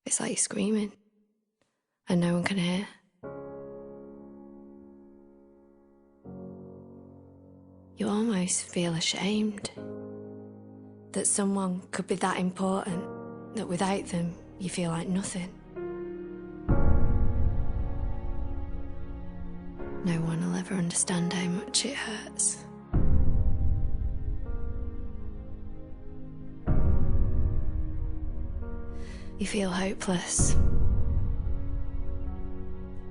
It's like you're screaming and no one can hear. You almost feel ashamed that someone could be that important, that without them you feel like nothing. No one will ever understand how much it hurts. You feel hopeless,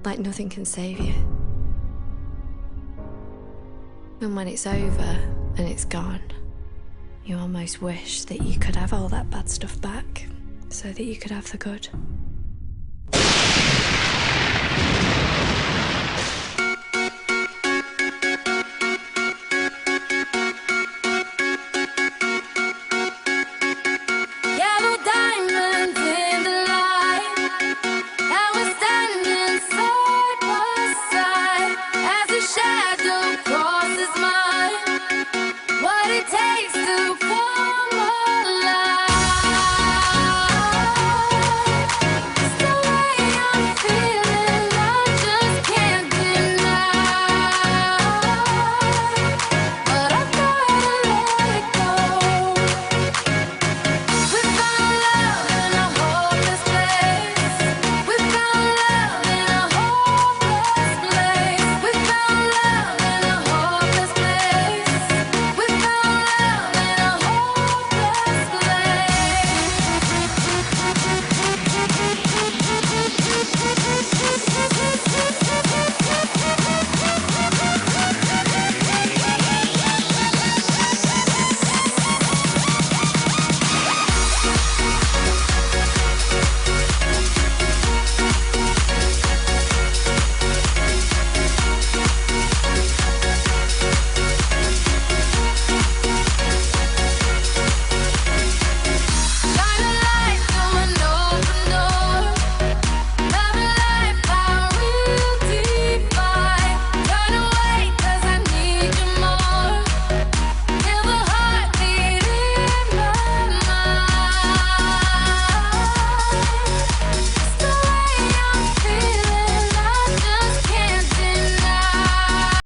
like nothing can save you. And when it's over and it's gone, you almost wish that you could have all that bad stuff back so that you could have the good.